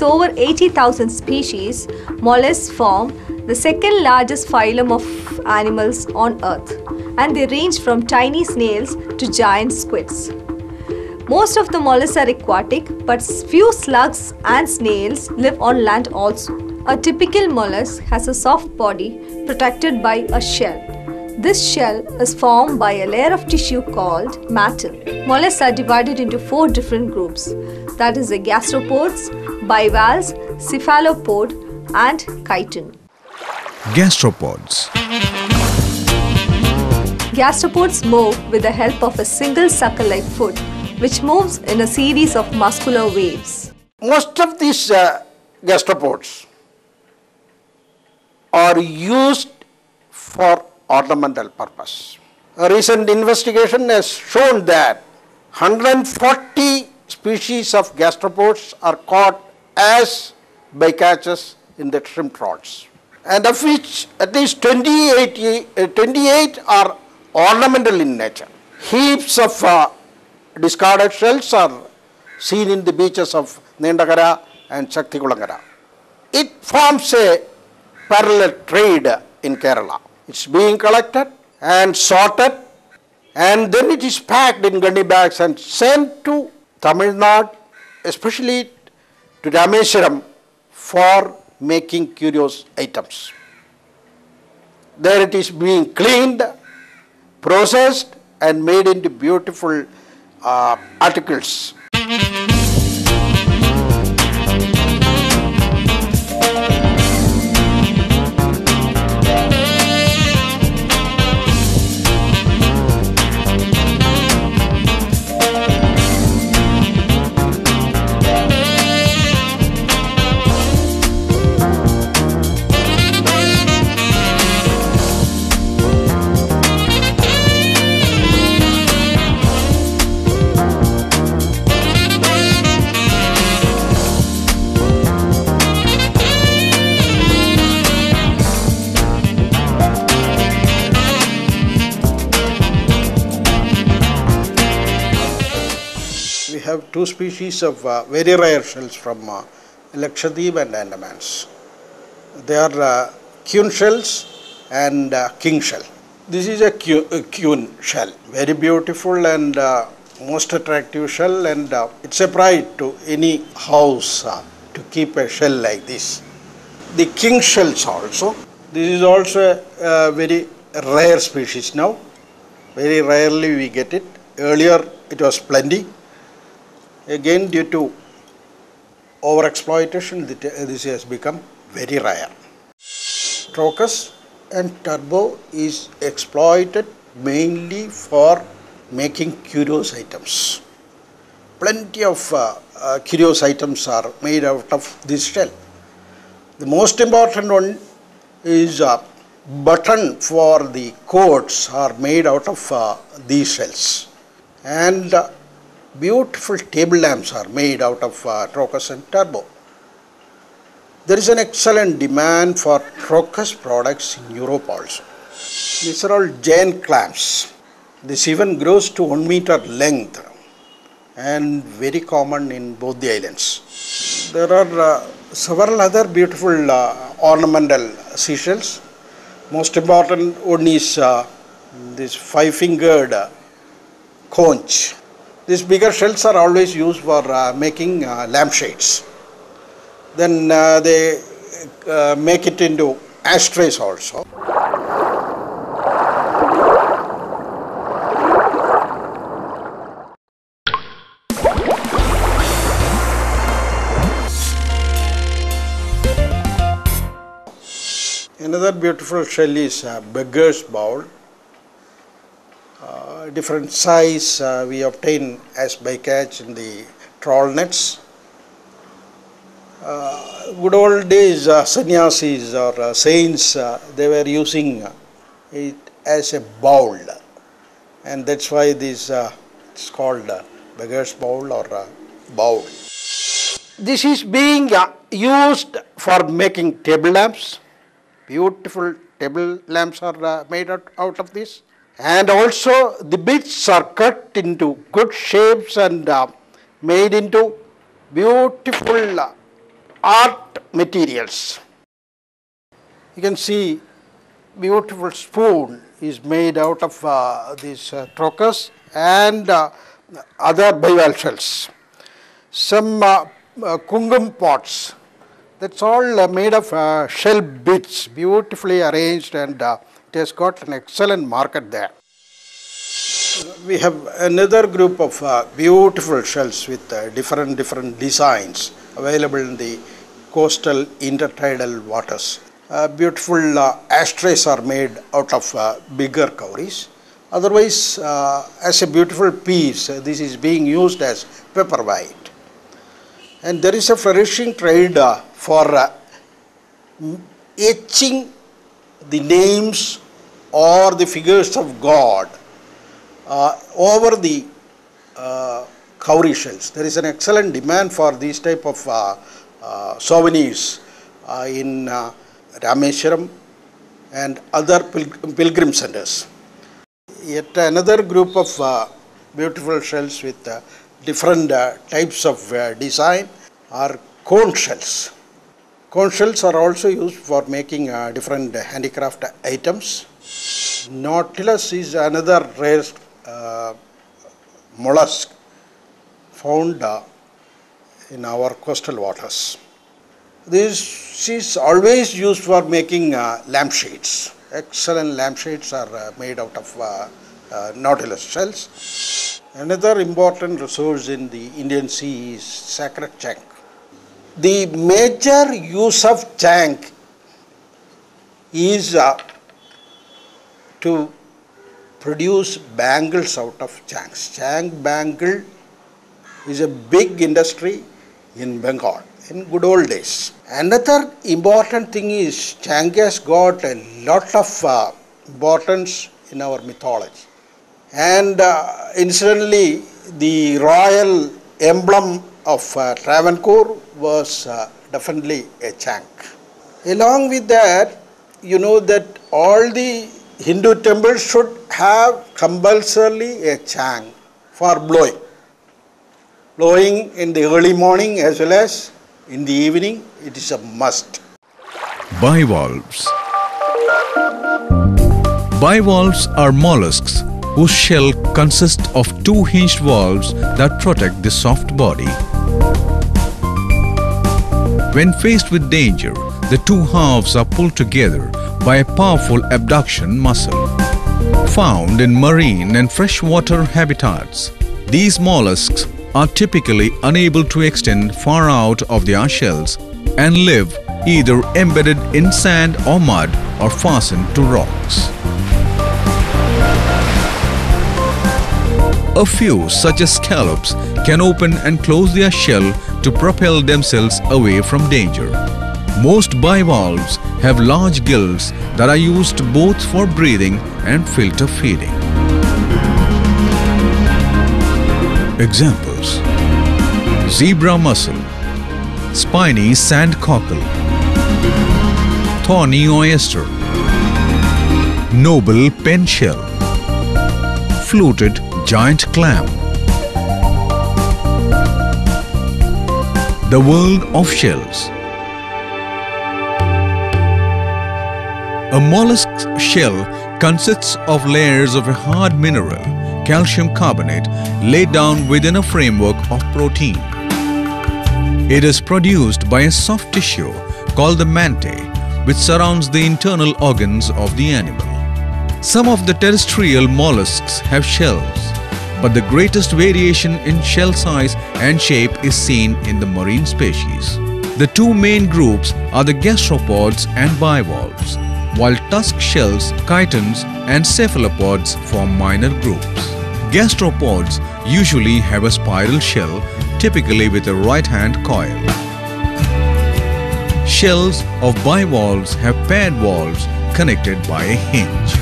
over 80,000 species, mollusks form the second largest phylum of animals on Earth, and they range from tiny snails to giant squids. Most of the mollusks are aquatic, but few slugs and snails live on land also. A typical mollusk has a soft body protected by a shell. This shell is formed by a layer of tissue called mantle. Mollusks are divided into 4 different groups, that is the gastropods, bivalves, cephalopod and chitin. Gastropods. Gastropods move with the help of a single sucker-like foot, which moves in a series of muscular waves. Most of these gastropods are used for ornamental purpose. A recent investigation has shown that 140 species of gastropods are caught as bycatches in the shrimp trawls, and of which at least 28 are ornamental in nature. Heaps of discarded shells are seen in the beaches of Nendagara and Shaktikulangara. It forms a parallel trade in Kerala. It's being collected and sorted, and then it is packed in gunny bags and sent to Tamil Nadu, especially to Rameswaram, for making curious items. There it is being cleaned, processed and made into beautiful articles. We have 2 species of very rare shells from Lakshadweep and Andamans. They are queen shells and king shell. This is a queen shell, very beautiful and most attractive shell, and it's a pride to any house to keep a shell like this. The king shells also, this is also a very rare species now. Very rarely we get it. Earlier it was plenty. Again, due to overexploitation, this has become very rare. Trochus and turbo is exploited mainly for making curious items. Plenty of curious items are made out of this shell. The most important one is button for the coats are made out of these shells, and beautiful table lamps are made out of Trochus and turbo. There is an excellent demand for Trochus products in Europe also. These are all giant clams. This even grows to 1 meter length and very common in both the islands. There are several other beautiful ornamental seashells. Most important one is this 5-fingered conch. These bigger shells are always used for making lampshades. Then they make it into ashtrays also. Another beautiful shell is beggar's bowl. Different size we obtain as bycatch in the trawl nets. Good old days sannyasis or saints, they were using it as a bowl, and that's why this it's called beggar's bowl or bowl. This is being used for making table lamps. Beautiful table lamps are made out of this, and also the bits are cut into good shapes and made into beautiful art materials. You can see beautiful spoon is made out of these trochus and other bivalve shells. Some kungum pots, that's all made of shell bits, beautifully arranged, and it has got an excellent market there. We have another group of beautiful shells with different designs available in the coastal intertidal waters. Beautiful ashtrays are made out of bigger cowries. Otherwise, as a beautiful piece, this is being used as paperweight. And there is a flourishing trade for etching the names or the figures of God over the cowrie shells. There is an excellent demand for these type of souvenirs in Rameswaram and other pilgrim centers. Yet another group of beautiful shells with different types of design are cone shells. Cone shells are also used for making different handicraft items. Nautilus is another rare mollusk found in our coastal waters. This is always used for making lampshades. Excellent lampshades are made out of nautilus shells. Another important resource in the Indian Sea is sacred chank. The major use of chank is to produce bangles out of chanks. Chank bangle is a big industry in Bengal in good old days. Another important thing is chank has got a lot of importance in our mythology. And incidentally, the royal emblem of Travancore was definitely a chank. Along with that, you know that all the Hindu temples should have compulsorily a chank for blowing. Blowing in the early morning as well as in the evening, it is a must. Bivalves. Bivalves are mollusks whose shell consists of two hinged valves that protect the soft body. When faced with danger, the two halves are pulled together by a powerful abduction muscle. Found in marine and freshwater habitats, these mollusks are typically unable to extend far out of their shells and live either embedded in sand or mud or fastened to rocks. A few, such as scallops, can open and close their shell to propel themselves away from danger. Most bivalves have large gills that are used both for breathing and filter feeding. Examples: zebra mussel, spiny sand cockle, thorny oyster, noble pen shell, fluted giant clam. The world of shells. A mollusk's shell consists of layers of a hard mineral, calcium carbonate, laid down within a framework of protein. It is produced by a soft tissue called the mantae, which surrounds the internal organs of the animal. Some of the terrestrial mollusks have shells, but the greatest variation in shell size and shape is seen in the marine species. The two main groups are the gastropods and bivalves, while tusk shells, chitons and cephalopods form minor groups. Gastropods usually have a spiral shell, typically with a right-hand coil. Shells of bivalves have paired valves connected by a hinge.